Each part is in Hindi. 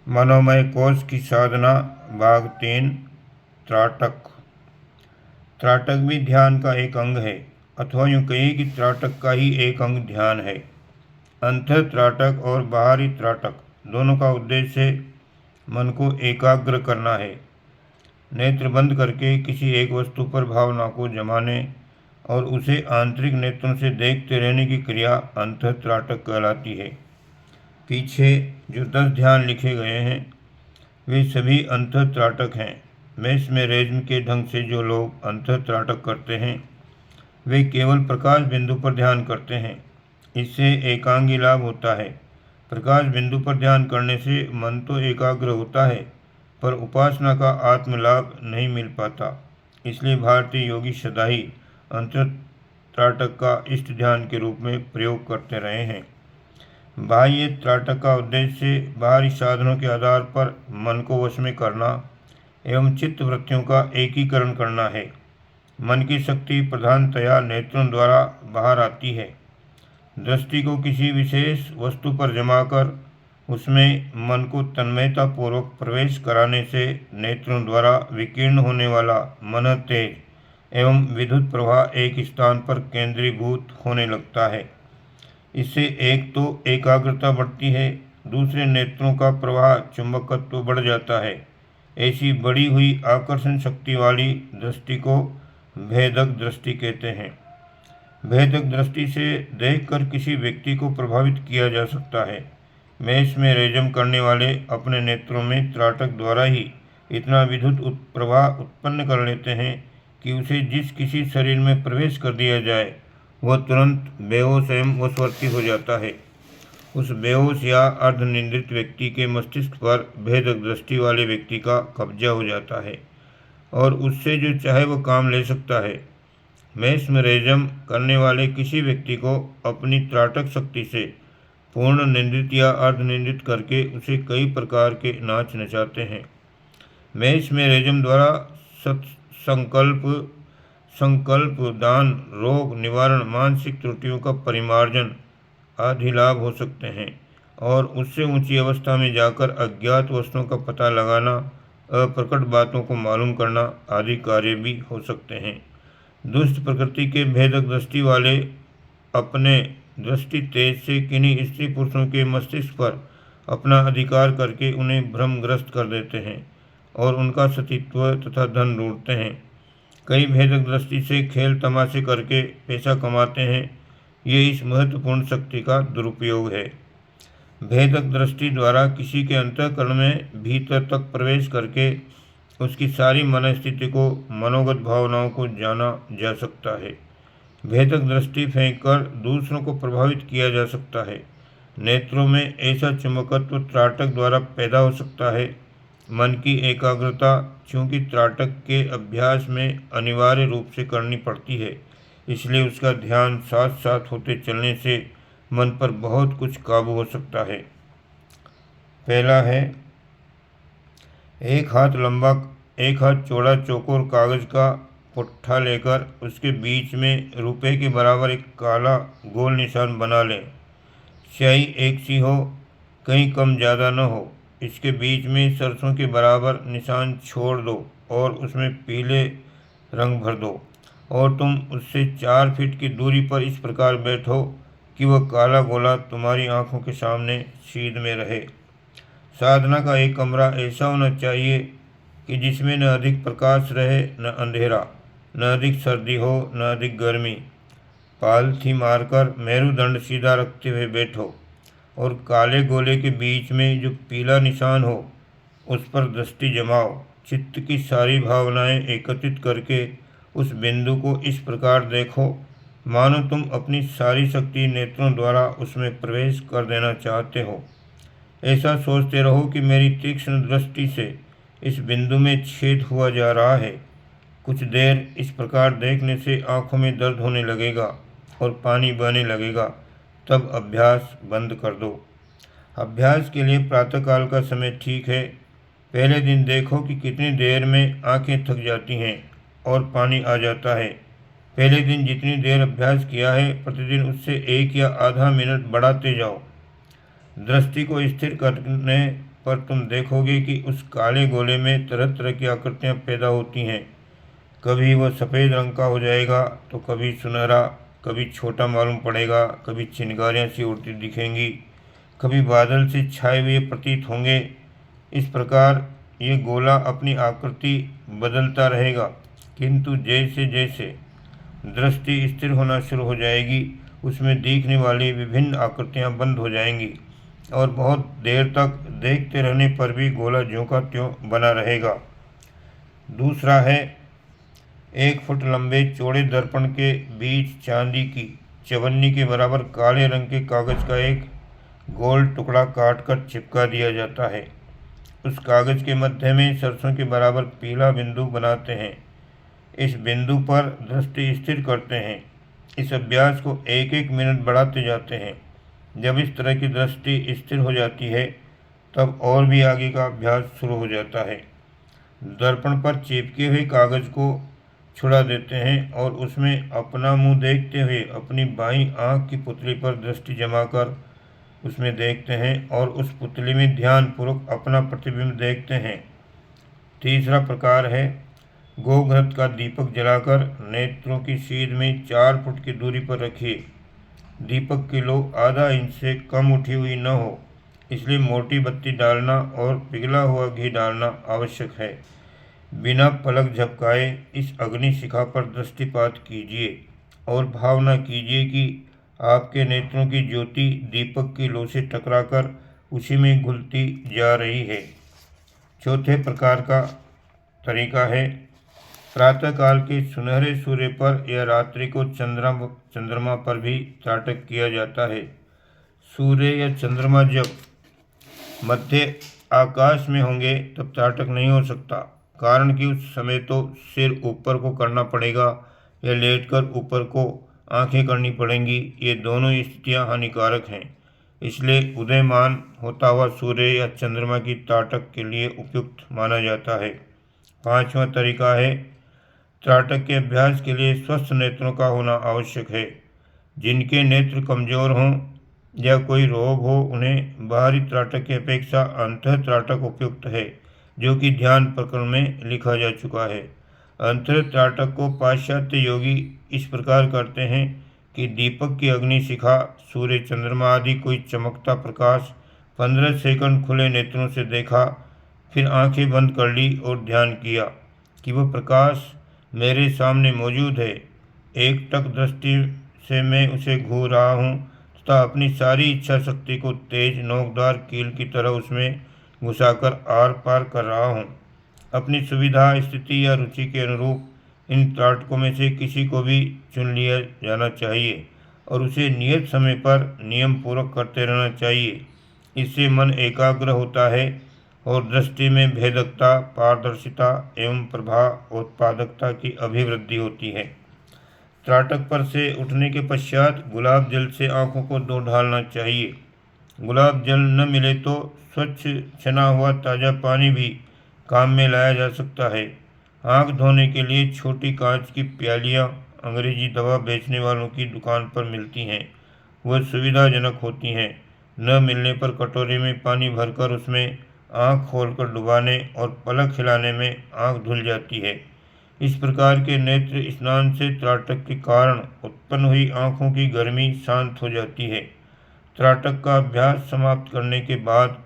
मनोमय कोश की साधना भाग 3। त्राटक। त्राटक भी ध्यान का एक अंग है, अथवा यूँ कहिए कि त्राटक का ही एक अंग ध्यान है। अंतर त्राटक और बाहरी त्राटक दोनों का उद्देश्य मन को एकाग्र करना है। नेत्र बंद करके किसी एक वस्तु पर भावना को जमाने और उसे आंतरिक नेत्रों से देखते रहने की क्रिया अंतर त्राटक कहलाती है। पीछे जो 10 ध्यान लिखे गए हैं वे सभी अंतर त्राटक हैं। मेस्मेरिज्म के ढंग से जो लोग अंतर त्राटक करते हैं वे केवल प्रकाश बिंदु पर ध्यान करते हैं। इससे एकांगी लाभ होता है। प्रकाश बिंदु पर ध्यान करने से मन तो एकाग्र होता है, पर उपासना का आत्मलाभ नहीं मिल पाता। इसलिए भारतीय योगी सदा ही अंतर त्राटक का इष्ट ध्यान के रूप में प्रयोग करते रहे हैं। बाह्य त्राटक का उद्देश्य बाहरी साधनों के आधार पर मन को वश में करना एवं चित्त वृत्तियों का एकीकरण करना है। मन की शक्ति प्रधानतया नेत्रों द्वारा बाहर आती है। दृष्टि को किसी विशेष वस्तु पर जमाकर उसमें मन को तन्मयता पूर्वक प्रवेश कराने से नेत्रों द्वारा विकीर्ण होने वाला मन तेज एवं विद्युत प्रवाह एक स्थान पर केंद्रीभूत होने लगता है। इससे एक तो एकाग्रता बढ़ती है, दूसरे नेत्रों का प्रवाह चुंबकत्व बढ़ जाता है। ऐसी बढ़ी हुई आकर्षण शक्ति वाली दृष्टि को भेदक दृष्टि कहते हैं। भेदक दृष्टि से देखकर किसी व्यक्ति को प्रभावित किया जा सकता है। मेस्मेरिज्म करने वाले अपने नेत्रों में त्राटक द्वारा ही इतना विद्युत प्रवाह उत्पन्न कर लेते हैं कि उसे जिस किसी शरीर में प्रवेश कर दिया जाए वह तुरंत बेहोश एवं वशवर्ती हो जाता है। उस बेहोश या अर्धनिद्रित व्यक्ति के मस्तिष्क पर भेदक दृष्टि वाले व्यक्ति का कब्जा हो जाता है और उससे जो चाहे वह काम ले सकता है। मेस्मेरिज्म करने वाले किसी व्यक्ति को अपनी त्राटक शक्ति से पूर्ण निंद्रित या अर्धनिंद्रित करके उसे कई प्रकार के नाच नचाते हैं। मेस्मेरिज्म द्वारा संकल्प दान, रोग निवारण, मानसिक त्रुटियों का परिमार्जन आदि लाभ हो सकते हैं और उससे ऊंची अवस्था में जाकर अज्ञात वस्तुओं का पता लगाना, अप्रकट बातों को मालूम करना आदि कार्य भी हो सकते हैं। दुष्ट प्रकृति के भेदक दृष्टि वाले अपने दृष्टि तेज से किन्हीं स्त्री पुरुषों के मस्तिष्क पर अपना अधिकार करके उन्हें भ्रमग्रस्त कर देते हैं और उनका सतीत्व तथा धन लूटते हैं। कई भेदक दृष्टि से खेल तमाशे करके पैसा कमाते हैं। ये इस महत्वपूर्ण शक्ति का दुरुपयोग है। भेदक दृष्टि द्वारा किसी के अंतःकरण में भीतर तक प्रवेश करके उसकी सारी मनस्थिति को, मनोगत भावनाओं को जाना जा सकता है। भेदक दृष्टि फेंककर दूसरों को प्रभावित किया जा सकता है। नेत्रों में ऐसा चुंबकत्व त्राटक द्वारा पैदा हो सकता है। मन की एकाग्रता चूँकि त्राटक के अभ्यास में अनिवार्य रूप से करनी पड़ती है, इसलिए उसका ध्यान साथ साथ होते चलने से मन पर बहुत कुछ काबू हो सकता है। पहला है, एक हाथ लंबा, एक हाथ चौड़ा चौकोर कागज का पुट्ठा लेकर उसके बीच में रुपए के बराबर एक काला गोल निशान बना लें। स्याही एक सी हो, कहीं कम ज़्यादा न हो। इसके बीच में सरसों के बराबर निशान छोड़ दो और उसमें पीले रंग भर दो और तुम उससे 4 फीट की दूरी पर इस प्रकार बैठो कि वह काला गोला तुम्हारी आंखों के सामने सीध में रहे। साधना का एक कमरा ऐसा होना चाहिए कि जिसमें न अधिक प्रकाश रहे न अंधेरा, न अधिक सर्दी हो न अधिक गर्मी। पालथी मारकर मेरुदंड सीधा रखते हुए बैठो और काले गोले के बीच में जो पीला निशान हो उस पर दृष्टि जमाओ। चित्त की सारी भावनाएं एकत्रित करके उस बिंदु को इस प्रकार देखो मानो तुम अपनी सारी शक्ति नेत्रों द्वारा उसमें प्रवेश कर देना चाहते हो। ऐसा सोचते रहो कि मेरी तीक्ष्ण दृष्टि से इस बिंदु में छेद हुआ जा रहा है। कुछ देर इस प्रकार देखने से आंखों में दर्द होने लगेगा और पानी बहने लगेगा, तब अभ्यास बंद कर दो। अभ्यास के लिए प्रातःकाल का समय ठीक है। पहले दिन देखो कि कितनी देर में आंखें थक जाती हैं और पानी आ जाता है। पहले दिन जितनी देर अभ्यास किया है प्रतिदिन उससे 1 या आधा मिनट बढ़ाते जाओ। दृष्टि को स्थिर करने पर तुम देखोगे कि उस काले गोले में तरह तरह की आकृतियाँ पैदा होती हैं। कभी वह सफ़ेद रंग का हो जाएगा तो कभी सुनहरा, कभी छोटा मालूम पड़ेगा, कभी चिंगारियाँ सी उड़ती दिखेंगी, कभी बादल से छाए हुए प्रतीत होंगे। इस प्रकार ये गोला अपनी आकृति बदलता रहेगा, किंतु जैसे जैसे दृष्टि स्थिर होना शुरू हो जाएगी उसमें दिखने वाली विभिन्न आकृतियाँ बंद हो जाएंगी और बहुत देर तक देखते रहने पर भी गोला ज्यों का त्यों बना रहेगा। दूसरा है 1 फुट लंबे चौड़े दर्पण के बीच चांदी की चवन्नी के बराबर काले रंग के कागज का एक गोल टुकड़ा काटकर चिपका दिया जाता है। उस कागज के मध्य में सरसों के बराबर पीला बिंदु बनाते हैं। इस बिंदु पर दृष्टि स्थिर करते हैं। इस अभ्यास को 1-1 मिनट बढ़ाते जाते हैं। जब इस तरह की दृष्टि स्थिर हो जाती है तब और भी आगे का अभ्यास शुरू हो जाता है। दर्पण पर चिपके हुए कागज को छुड़ा देते हैं और उसमें अपना मुंह देखते हुए अपनी बाईं आंख की पुतली पर दृष्टि जमाकर उसमें देखते हैं और उस पुतली में ध्यानपूर्वक अपना प्रतिबिंब देखते हैं। तीसरा प्रकार है गोघृत का दीपक जलाकर नेत्रों की सीध में 4 फुट की दूरी पर रखिए। दीपक की लो आधा इंच से कम उठी हुई न हो, इसलिए मोटी बत्ती डालना और पिघला हुआ घी डालना आवश्यक है। बिना पलक झपकाए इस अग्नि शिखा पर दृष्टिपात कीजिए और भावना कीजिए कि आपके नेत्रों की ज्योति दीपक की लो से टकराकर उसी में घुलती जा रही है। चौथे प्रकार का तरीका है प्रातःकाल के सुनहरे सूर्य पर या रात्रि को चंद्रमा पर भी त्राटक किया जाता है। सूर्य या चंद्रमा जब मध्य आकाश में होंगे तब त्राटक नहीं हो सकता, कारण कि उस समय तो सिर ऊपर को करना पड़ेगा या लेटकर ऊपर को आंखें करनी पड़ेंगी। ये दोनों स्थितियाँ हानिकारक हैं, इसलिए उदयमान होता हुआ सूर्य या चंद्रमा की त्राटक के लिए उपयुक्त माना जाता है। पांचवा तरीका है त्राटक के अभ्यास के लिए स्वस्थ नेत्रों का होना आवश्यक है। जिनके नेत्र कमजोर हों या कोई रोग हो उन्हें बाहरी त्राटक की अपेक्षा अंतः त्राटक उपयुक्त है, जो कि ध्यान प्रकरण में लिखा जा चुका है। अंतर त्राटक को पाश्चात्य योगी इस प्रकार करते हैं कि दीपक की अग्नि शिखा, सूर्य, चंद्रमा आदि कोई चमकता प्रकाश 15 सेकंड खुले नेत्रों से देखा, फिर आंखें बंद कर ली और ध्यान किया कि वह प्रकाश मेरे सामने मौजूद है। एकटक दृष्टि से मैं उसे घूर रहा हूँ तथा अपनी सारी इच्छा शक्ति को तेज नोकदार कील की तरह उसमें घुसाकर आर पार कर रहा हूँ। अपनी सुविधा, स्थिति या रुचि के अनुरूप इन त्राटकों में से किसी को भी चुन लिया जाना चाहिए और उसे नियत समय पर नियम पूर्वक करते रहना चाहिए। इससे मन एकाग्र होता है और दृष्टि में भेदकता, पारदर्शिता एवं प्रभा और उत्पादकता की अभिवृद्धि होती है। त्राटक पर से उठने के पश्चात गुलाब जल से आँखों को धो डालना चाहिए। गुलाब जल न मिले तो स्वच्छ छना हुआ ताज़ा पानी भी काम में लाया जा सकता है। आँख धोने के लिए छोटी कांच की प्यालियाँ अंग्रेजी दवा बेचने वालों की दुकान पर मिलती हैं। वह सुविधाजनक होती हैं। न मिलने पर कटोरे में पानी भरकर उसमें आँख खोलकर डुबाने और पलक हिलाने में आँख धुल जाती है। इस प्रकार के नेत्र स्नान से त्राटक के कारण उत्पन्न हुई आँखों की गर्मी शांत हो जाती है। त्राटक का अभ्यास समाप्त करने के बाद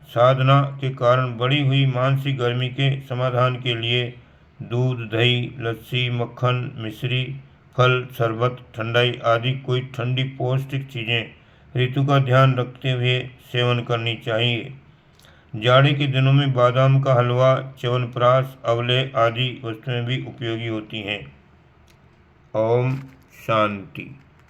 साधना के कारण बढ़ी हुई मानसिक गर्मी के समाधान के लिए दूध, दही, लस्सी, मक्खन, मिश्री, फल, शरबत, ठंडाई आदि कोई ठंडी पौष्टिक चीज़ें ऋतु का ध्यान रखते हुए सेवन करनी चाहिए। जाड़े के दिनों में बादाम का हलवा, च्यवनप्राश, अवले आदि वस्तुएं भी उपयोगी होती हैं। ओम शांति।